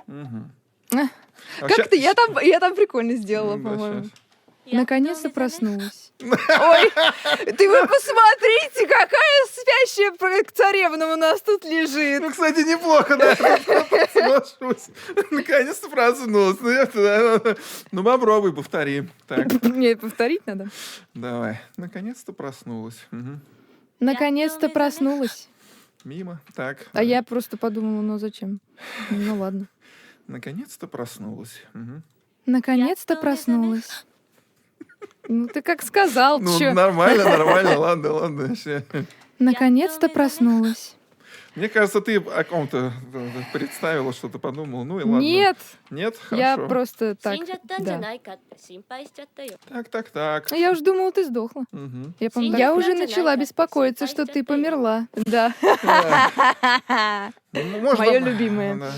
Мгм. Как-то я там прикольно сделала, Да, по-моему. щас. Наконец-то проснулась. Ой, вы посмотрите, какая спящая царевна у нас тут лежит. Ну, кстати, неплохо, да, я тут соглашусь. Наконец-то проснулась. Ну, попробуй, повтори. Так, Мне повторить надо. давай. Наконец-то проснулась. Мгм. Наконец-то проснулась. Мимо. Так. А я просто подумала, ну зачем? Ну ладно. Наконец-то проснулась. Мгм. Наконец-то проснулась. Ну ты как сказал, Ну, чё? нормально, ладно. Ща. Наконец-то проснулась. Мне кажется, ты о ком-то представила, что-то подумала. Ну и ладно. Нет, Нет? я Хорошо. просто так, 死んじゃったんじゃ да. ないかって心配しちゃったよ。 Так. А я уж думала, ты сдохла. Мгм. Я уже начала беспокоиться, что ты померла. Да. Ну, можно- Моё любимое. Да.